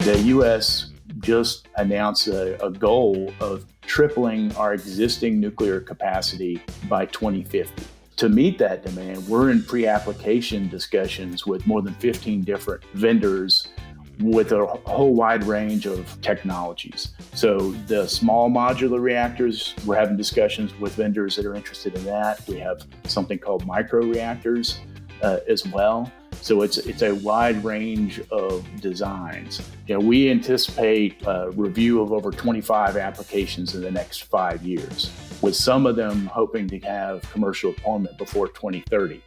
The U.S. just announced a goal of tripling our existing nuclear capacity by 2050. To meet that demand, we're in pre-application discussions with more than 15 different vendors with a whole wide range of technologies. So the small modular reactors, we're having discussions with vendors that are interested in that. We have something called micro reactors as well. So it's a wide range of designs. We anticipate a review of over 25 applications in the next 5 years, with some of them hoping to have commercial deployment before 2030.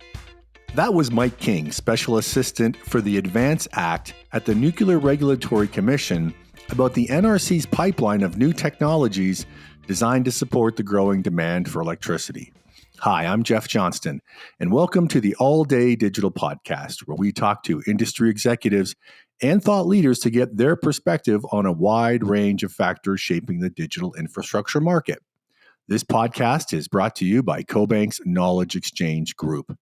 That was Mike King, Special Assistant for the ADVANCE Act at the Nuclear Regulatory Commission, about the NRC's pipeline of new technologies designed to support the growing demand for electricity. Hi, I'm Jeff Johnston, and welcome to the All Day Digital Podcast, where we talk to industry executives and thought leaders to get their perspective on a wide range of factors shaping the digital infrastructure market. This podcast is brought to you by CoBank's Knowledge Exchange Group.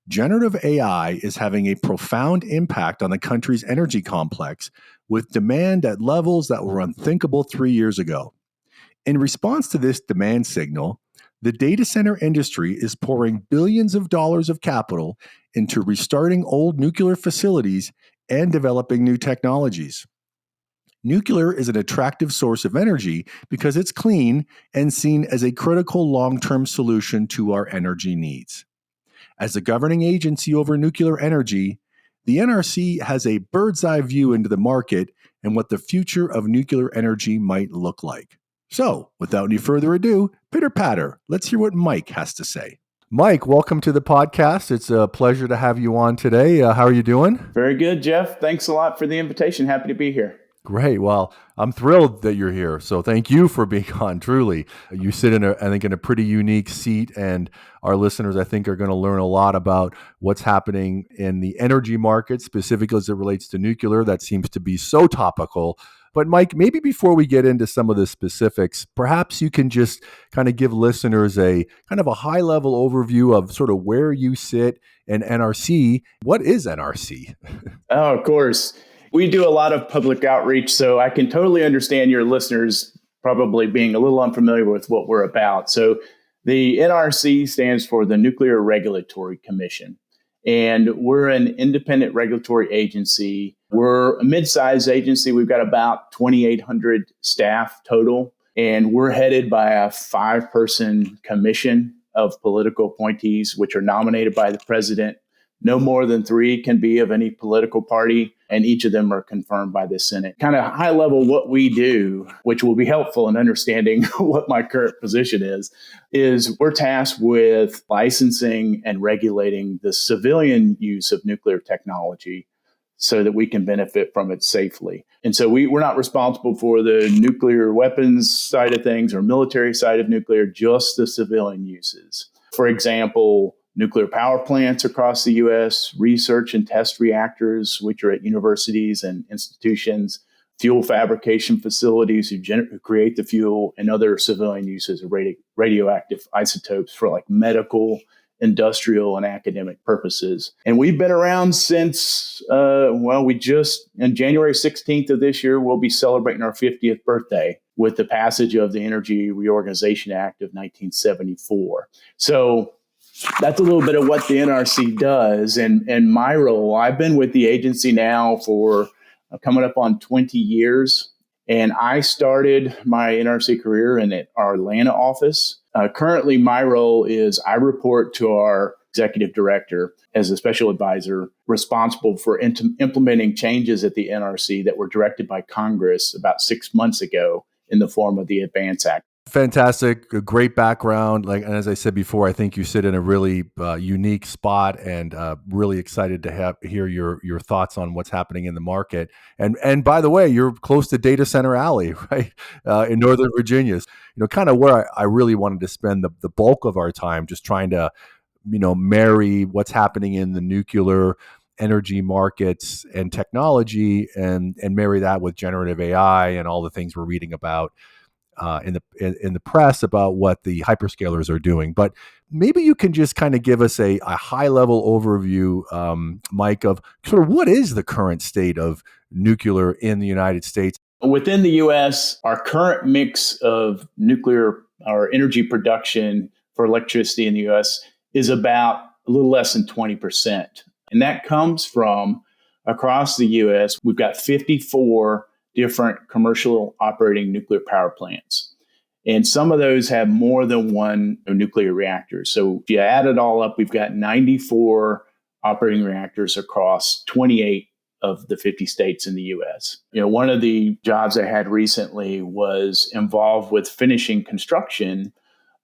Generative AI is having a profound impact on the country's energy complex, with demand at levels that were unthinkable 3 years ago. In response to this demand signal, the data center industry is pouring billions of dollars of capital into restarting old nuclear facilities and developing new technologies. Nuclear is an attractive source of energy because it's clean and seen as a critical long-term solution to our energy needs. As the governing agency over nuclear energy, the NRC has a bird's-eye view into the market and what the future of nuclear energy might look like. So, without any further ado, pitter-patter, let's hear what Mike has to say. Mike, welcome to the podcast. It's a pleasure to have you on today. How are you doing? Very good, Jeff. Thanks a lot for the invitation. Happy to be here. Great. Well, I'm thrilled that you're here. So thank you for being on, truly. You sit in a pretty unique seat, and our listeners, I think, are going to learn a lot about what's happening in the energy market, specifically as it relates to nuclear. That seems to be so topical. But Mike, maybe before we get into some of the specifics, perhaps you can just kind of give listeners a kind of a high-level overview of sort of where you sit in NRC. What is NRC? Oh, of course. We do a lot of public outreach, so I can totally understand your listeners probably being a little unfamiliar with what we're about. So the NRC stands for the Nuclear Regulatory Commission, and we're an independent regulatory agency. We're a mid-sized agency. We've got about 2,800 staff total, and we're headed by a 5-person commission of political appointees, which are nominated by the president. No more than 3 can be of any political party, and each of them are confirmed by the Senate. Kind of high level what we do, which will be helpful in understanding what my current position is we're tasked with licensing and regulating the civilian use of nuclear technology so that we can benefit from it safely. And so we're not responsible for the nuclear weapons side of things or military side of nuclear, just the civilian uses. For example, nuclear power plants across the U.S., research and test reactors, which are at universities and institutions, fuel fabrication facilities who create the fuel, and other civilian uses of radioactive isotopes for like medical, industrial, and academic purposes. And we've been around since, on January 16th of this year, we'll be celebrating our 50th birthday with the passage of the Energy Reorganization Act of 1974. So that's a little bit of what the NRC does. And my role, I've been with the agency now for coming up on 20 years. And I started my NRC career in our Atlanta office. Currently, my role is I report to our executive director as a special advisor responsible for implementing changes at the NRC that were directed by Congress about 6 months ago in the form of the ADVANCE Act. Fantastic, a great background. And as I said before, I think you sit in a really unique spot, and really excited to hear your thoughts on what's happening in the market. And by the way, you're close to Data Center Alley, right, in Northern Virginia. Kind of where I really wanted to spend the bulk of our time, just trying to, marry what's happening in the nuclear energy markets and technology, and marry that with generative AI and all the things we're reading about in the press about what the hyperscalers are doing. But maybe you can just kind of give us a high level overview, Mike, of sort of what is the current state of nuclear in the United States? Within the U.S., our current mix of nuclear or energy production for electricity in the U.S. is about a little less than 20%. And that comes from across the U.S., we've got 54 different commercial operating nuclear power plants. And some of those have more than one nuclear reactor. So if you add it all up, we've got 94 operating reactors across 28 of the 50 states in the U.S. One of the jobs I had recently was involved with finishing construction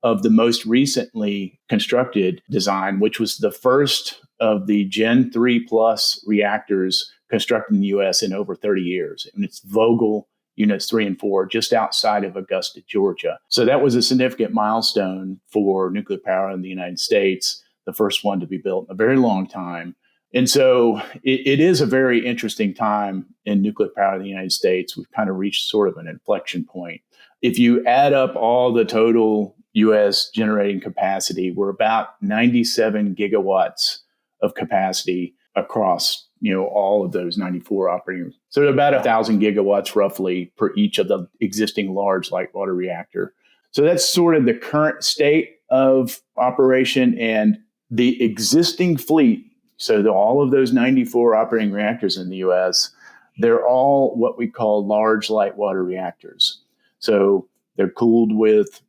of the most recently constructed design, which was the first of the Gen 3 plus reactors constructed in the U.S. in over 30 years. And it's Vogtle Units 3 and 4, just outside of Augusta, Georgia. So that was a significant milestone for nuclear power in the United States, the first one to be built in a very long time. And so it is a very interesting time in nuclear power in the United States. We've kind of reached sort of an inflection point. If you add up all the total U.S. generating capacity, we're about 97 gigawatts of capacity across all of those 94 operating. So about 1,000 gigawatts roughly per each of the existing large light water reactor. So that's sort of the current state of operation and the existing fleet. So all of those 94 operating reactors in the U.S., they're all what we call large light water reactors. So they're cooled with,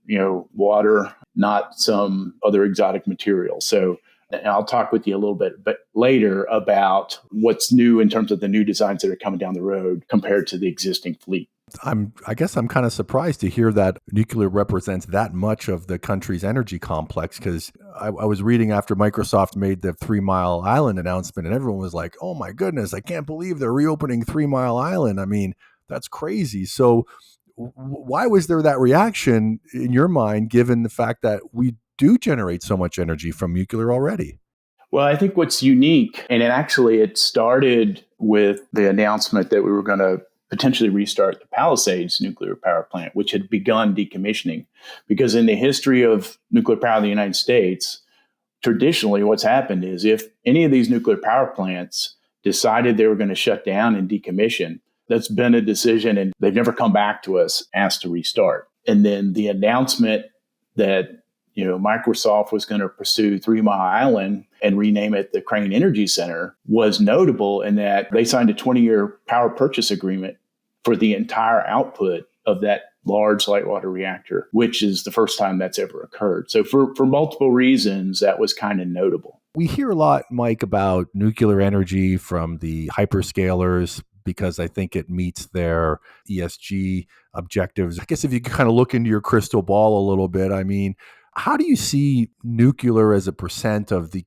water, not some other exotic material. So I'll talk with you a little bit later about what's new in terms of the new designs that are coming down the road compared to the existing fleet. I guess I'm kind of surprised to hear that nuclear represents that much of the country's energy complex, because I was reading after Microsoft made the 3 Mile Island announcement and everyone was like, oh my goodness, I can't believe they're reopening 3 Mile Island. I mean, that's crazy. So why was there that reaction in your mind, given the fact that we do generate so much energy from nuclear already? Well, I think what's unique, and it started with the announcement that we were going to potentially restart the Palisades nuclear power plant, which had begun decommissioning. Because in the history of nuclear power in the United States, traditionally what's happened is if any of these nuclear power plants decided they were going to shut down and decommission, that's been a decision and they've never come back to us asked to restart. And then the announcement that Microsoft was going to pursue 3 Mile Island and rename it the Crane Energy Center was notable in that they signed a 20-year power purchase agreement for the entire output of that large light water reactor, which is the first time that's ever occurred. So for multiple reasons, that was kind of notable. We hear a lot, Mike, about nuclear energy from the hyperscalers because I think it meets their ESG objectives. I guess if you kind of look into your crystal ball a little bit, I mean, how do you see nuclear as a percent of the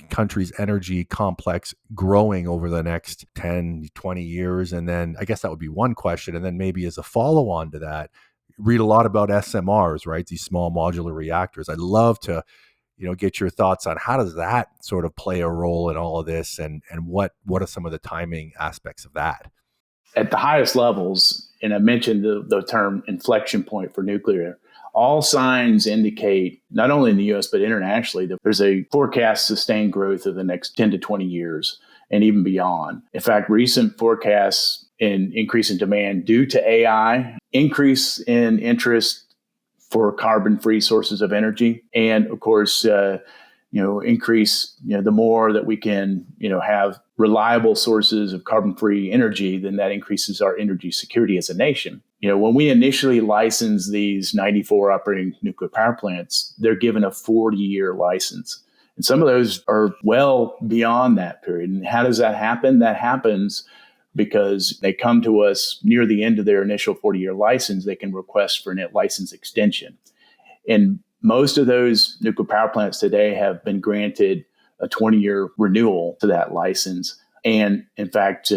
country's energy complex growing over the next 10, 20 years? And then I guess that would be one question. And then maybe as a follow-on to that, read a lot about SMRs, right? These small modular reactors. I'd love to, get your thoughts on how does that sort of play a role in all of this, and what are some of the timing aspects of that? At the highest levels, and I mentioned the term inflection point for nuclear, all signs indicate, not only in the U.S., but internationally, that there's a forecast sustained growth of the next 10 to 20 years and even beyond. In fact, recent forecasts in increase in demand due to AI, increase in interest for carbon-free sources of energy, and of course, increase, the more that we can, have reliable sources of carbon-free energy, then that increases our energy security as a nation. When we initially licensed these 94 operating nuclear power plants, they're given a 40-year license. And some of those are well beyond that period. And how does that happen? That happens because they come to us near the end of their initial 40-year license. They can request for a license extension. And most of those nuclear power plants today have been granted a 20-year renewal to that license. And in fact,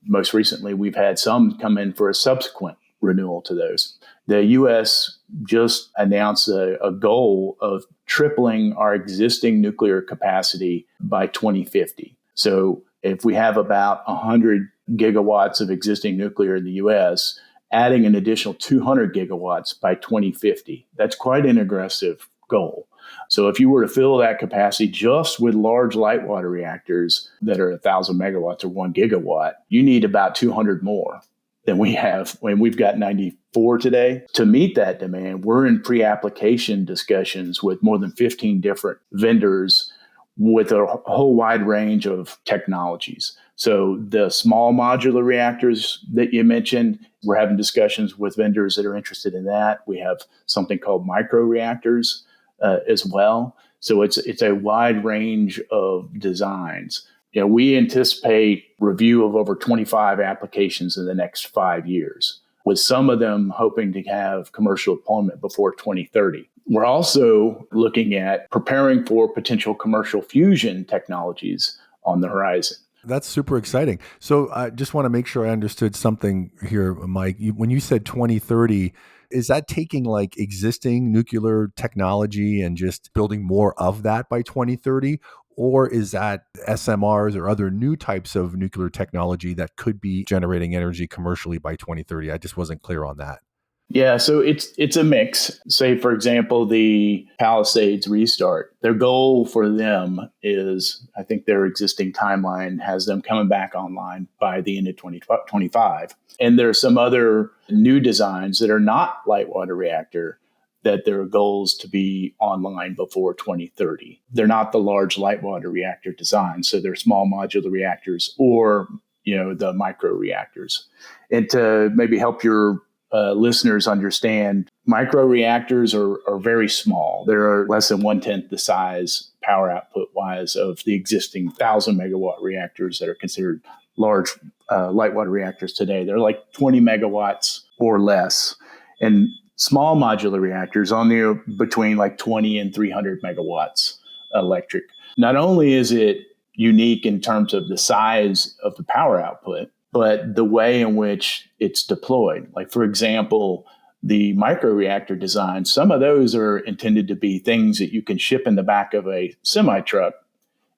most recently, we've had some come in for a subsequent renewal to those. The U.S. just announced a goal of tripling our existing nuclear capacity by 2050. So if we have about 100 gigawatts of existing nuclear in the U.S., adding an additional 200 gigawatts by 2050, that's quite an aggressive goal. So if you were to fill that capacity just with large light water reactors that are 1,000 megawatts or 1 gigawatt, you need about 200 more than we have when we've got 94 today. To meet that demand, we're in pre-application discussions with more than 15 different vendors with a whole wide range of technologies. So the small modular reactors that you mentioned, we're having discussions with vendors that are interested in that. We have something called micro reactors as well. So it's a wide range of designs. We anticipate review of over 25 applications in the next 5 years, with some of them hoping to have commercial deployment before 2030. We're also looking at preparing for potential commercial fusion technologies on the horizon. That's super exciting. So I just want to make sure I understood something here, Mike. When you said 2030, is that taking like existing nuclear technology and just building more of that by 2030? Or is that SMRs or other new types of nuclear technology that could be generating energy commercially by 2030? I just wasn't clear on that. Yeah, so it's a mix. Say, for example, the Palisades restart. Their goal for them is, I think their existing timeline has them coming back online by the end of 2025. And there are some other new designs that are not light water reactor that their goals to be online before 2030. They're not the large light water reactor design, so they're small modular reactors or the micro reactors. And to maybe help your listeners understand, micro reactors are very small. They're less than 1/10 the size, power output wise, of the existing 1,000 megawatt reactors that are considered large light water reactors today. They're like 20 megawatts or less. And small modular reactors only between like 20 and 300 megawatts electric. Not only is it unique in terms of the size of the power output, but the way in which it's deployed. Like, for example, the microreactor design, some of those are intended to be things that you can ship in the back of a semi-truck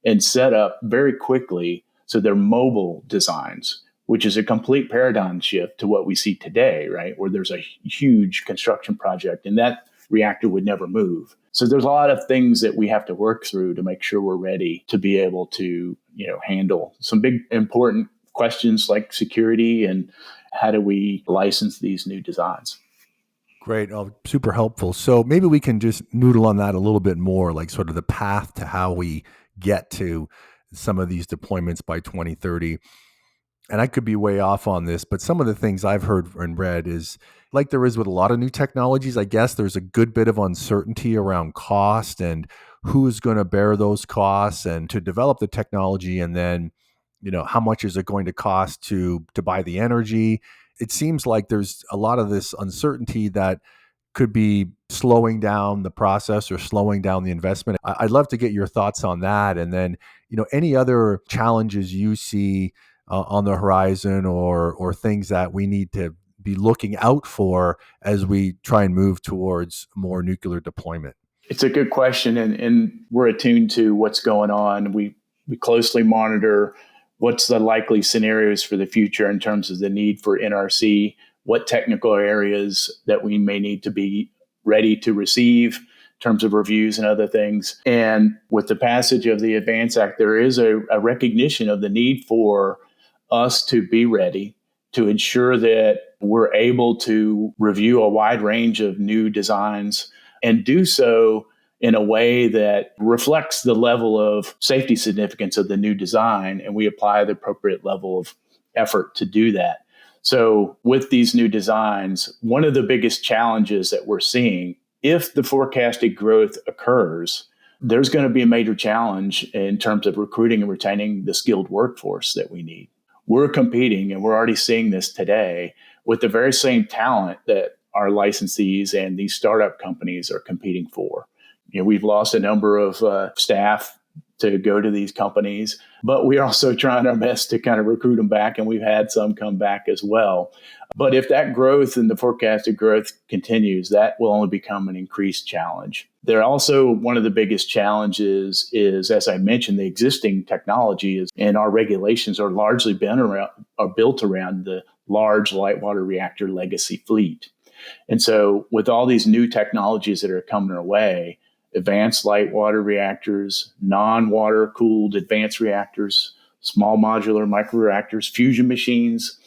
and set up very quickly. So they're mobile designs, which is a complete paradigm shift to what we see today, right? Where there's a huge construction project and that reactor would never move. So there's a lot of things that we have to work through to make sure we're ready to be able to, handle some big important questions like security and how do we license these new designs. Great. Oh, super helpful. So maybe we can just noodle on that a little bit more, like sort of the path to how we get to some of these deployments by 2030. And I could be way off on this, but some of the things I've heard and read is like there is with a lot of new technologies, I guess there's a good bit of uncertainty around cost and who's going to bear those costs and to develop the technology. And then, how much is it going to cost to buy the energy? It seems like there's a lot of this uncertainty that could be slowing down the process or slowing down the investment. I'd love to get your thoughts on that. And then, any other challenges you see on the horizon or things that we need to be looking out for as we try and move towards more nuclear deployment? It's a good question, and we're attuned to what's going on. We closely monitor what's the likely scenarios for the future in terms of the need for NRC, what technical areas that we may need to be ready to receive in terms of reviews and other things. And with the passage of the ADVANCE Act, there is a recognition of the need for us to be ready to ensure that we're able to review a wide range of new designs and do so in a way that reflects the level of safety significance of the new design, and we apply the appropriate level of effort to do that. So with these new designs, one of the biggest challenges that we're seeing, if the forecasted growth occurs, there's going to be a major challenge in terms of recruiting and retaining the skilled workforce that we need. We're competing, and we're already seeing this today, with the very same talent that our licensees and these startup companies are competing for. We've lost a number of staff to go to these companies, but we're also trying our best to kind of recruit them back, and we've had some come back as well. But if that growth and the forecasted growth continues, that will only become an increased challenge. There also, one of the biggest challenges is, as I mentioned, the existing technology and our regulations are largely built around the large light water reactor legacy fleet. And so with all these new technologies that are coming our way, advanced light water reactors, non-water cooled advanced reactors, small modular microreactors, fusion machines.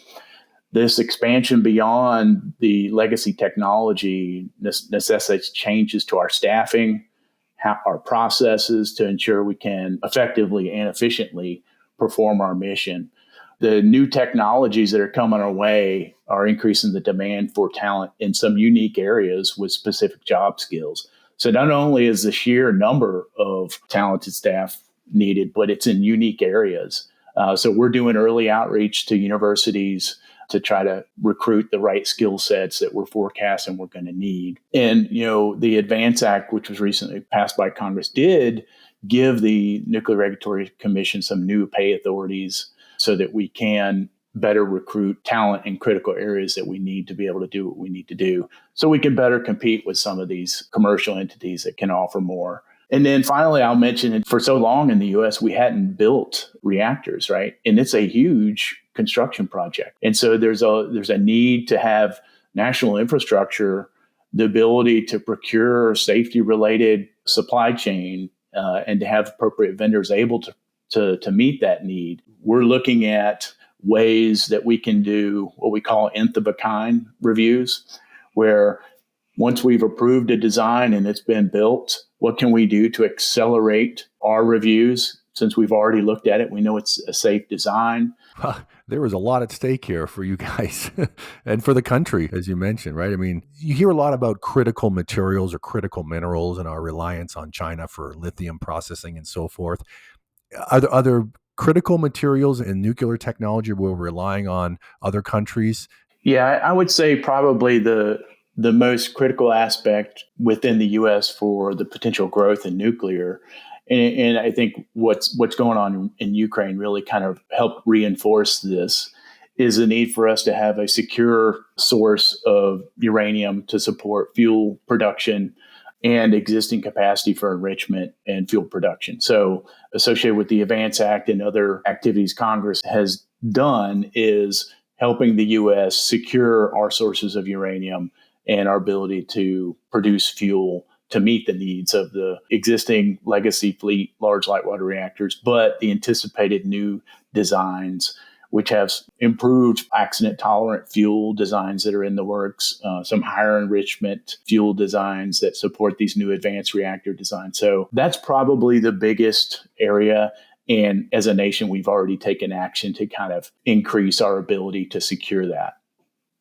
This expansion beyond the legacy technology necessitates changes to our staffing, our processes to ensure we can effectively and efficiently perform our mission. The new technologies that are coming our way are increasing the demand for talent in some unique areas with specific job skills. So not only is the sheer number of talented staff needed, but it's in unique areas. So we're doing early outreach to universities to try to recruit the right skill sets that we're forecasting we're going to need. And, the ADVANCE Act, which was recently passed by Congress, did give the Nuclear Regulatory Commission some new pay authorities so that we can better recruit talent in critical areas that we need to be able to do what we need to do. So we can better compete with some of these commercial entities that can offer more. And then finally, I'll mention it, for so long in the U.S., we hadn't built reactors, right? And it's a huge construction project. And so there's a need to have national infrastructure, the ability to procure safety-related supply chain, and to have appropriate vendors able to meet that need. We're looking at ways that we can do what we call nth-of-a-kind reviews, where once we've approved a design and it's been built, what can we do to accelerate our reviews? Since we've already looked at it, we know it's a safe design. There was a lot at stake here for you guys and for the country, as you mentioned, right? I mean, you hear a lot about critical materials or critical minerals and our reliance on China for lithium processing and so forth. Are there other critical materials in nuclear technology we're relying on other countries? Yeah, I would say probably the most critical aspect within the U.S. for the potential growth in nuclear. And I think what's going on in Ukraine really kind of helped reinforce this is the need for us to have a secure source of uranium to support fuel production and existing capacity for enrichment and fuel production. So associated with the ADVANCE Act and other activities Congress has done is helping the U.S. secure our sources of uranium and our ability to produce fuel to meet the needs of the existing legacy fleet, large light water reactors, but the anticipated new designs, which have improved accident-tolerant fuel designs that are in the works, some higher enrichment fuel designs that support these new advanced reactor designs. So that's probably the biggest area. And as a nation, we've already taken action to kind of increase our ability to secure that.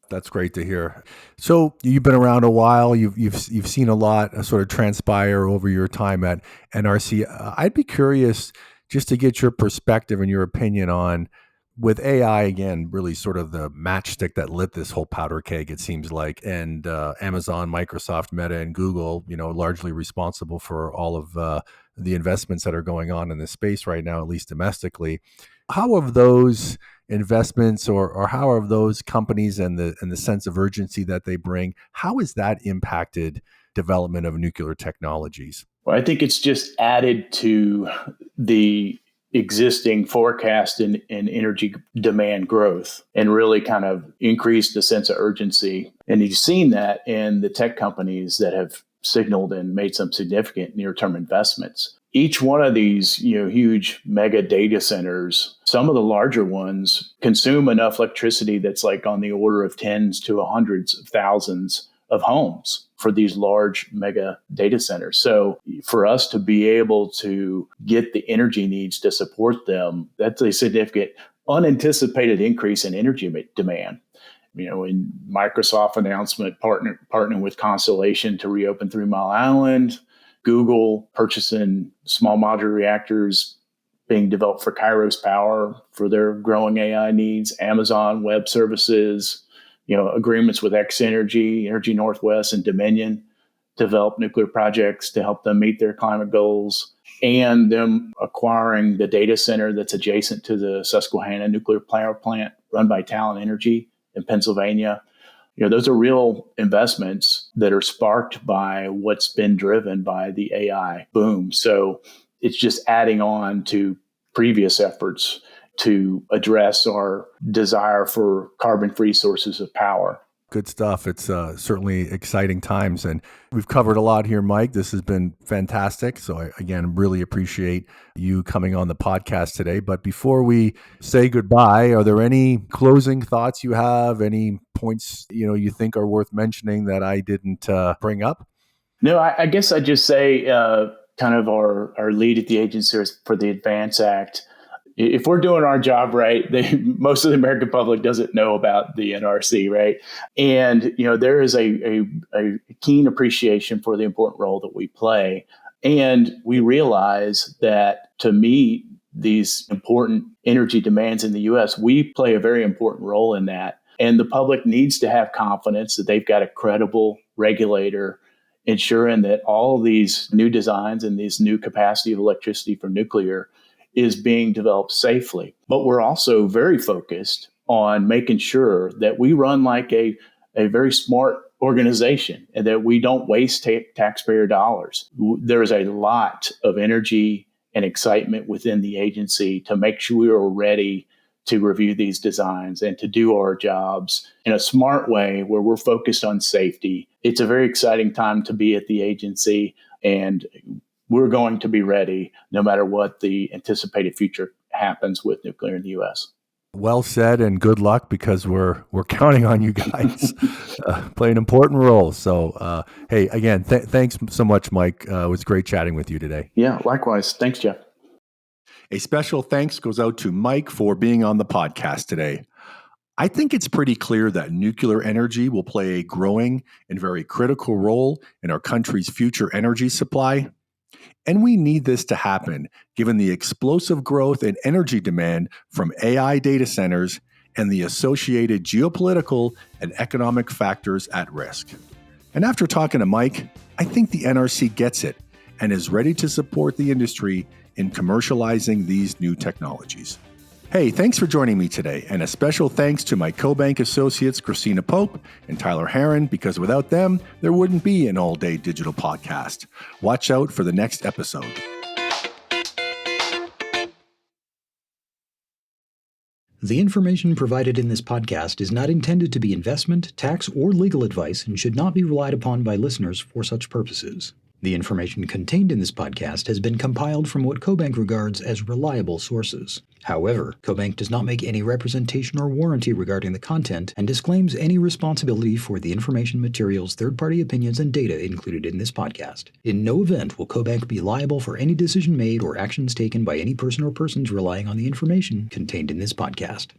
That's great to hear. So you've been around a while. You've seen a lot sort of transpire over your time at NRC. I'd be curious just to get your perspective and your opinion on, with AI again, really sort of the matchstick that lit this whole powder keg, it seems like, and Amazon, Microsoft, Meta, and Google, largely responsible for all of the investments that are going on in this space right now, at least domestically. How have those investments or how have those companies and the sense of urgency that they bring, how has that impacted development of nuclear technologies? Well, I think it's just added to the existing forecast in energy demand growth and really kind of increased the sense of urgency. And you've seen that in the tech companies that have signaled and made some significant near-term investments. Each one of these, huge mega data centers, some of the larger ones consume enough electricity that's like on the order of tens to hundreds of thousands of homes for these large mega data centers. So for us to be able to get the energy needs to support them, that's a significant unanticipated increase in energy demand. In Microsoft announcement, partnering with Constellation to reopen 3 Mile Island, Google purchasing small modular reactors being developed for Kairos Power for their growing AI needs, Amazon Web Services, agreements with X-Energy, Energy Northwest, and Dominion develop nuclear projects to help them meet their climate goals, and them acquiring the data center that's adjacent to the Susquehanna nuclear power plant run by Talen Energy in Pennsylvania. Those are real investments that are sparked by what's been driven by the AI boom. So it's just adding on to previous efforts to address our desire for carbon-free sources of power. Good stuff. It's certainly exciting times, and we've covered a lot here, Mike. This has been fantastic. So I, again, really appreciate you coming on the podcast today. But before we say goodbye, are there any closing thoughts you have? Any points you think are worth mentioning that I didn't bring up? No, I guess I'd just say kind of our lead at the agency is for the ADVANCE Act. If we're doing our job right, most of the American public doesn't know about the NRC, right? And there is a keen appreciation for the important role that we play, and we realize that to meet these important energy demands in the U.S., we play a very important role in that. And the public needs to have confidence that they've got a credible regulator ensuring that all of these new designs and this new capacity of electricity for nuclear is being developed safely. But we're also very focused on making sure that we run like a very smart organization and that we don't waste taxpayer dollars. There's a lot of energy and excitement within the agency to make sure we are ready to review these designs and to do our jobs in a smart way where we're focused on safety. It's a very exciting time to be at the agency, and we're going to be ready no matter what the anticipated future happens with nuclear in the U.S. Well said, and good luck, because we're counting on you guys play an important role. So, hey, again, thanks so much, Mike. It was great chatting with you today. Yeah, likewise. Thanks, Jeff. A special thanks goes out to Mike for being on the podcast today. I think it's pretty clear that nuclear energy will play a growing and very critical role in our country's future energy supply. And we need this to happen, given the explosive growth in energy demand from AI data centers and the associated geopolitical and economic factors at risk. And after talking to Mike, I think the NRC gets it and is ready to support the industry in commercializing these new technologies. Hey, thanks for joining me today, and a special thanks to my CoBank associates, Christina Pope and Tyler Heron, because without them, there wouldn't be an all-day digital podcast. Watch out for the next episode. The information provided in this podcast is not intended to be investment, tax, or legal advice and should not be relied upon by listeners for such purposes. The information contained in this podcast has been compiled from what CoBank regards as reliable sources. However, CoBank does not make any representation or warranty regarding the content and disclaims any responsibility for the information, materials, third-party opinions, and data included in this podcast. In no event will CoBank be liable for any decision made or actions taken by any person or persons relying on the information contained in this podcast.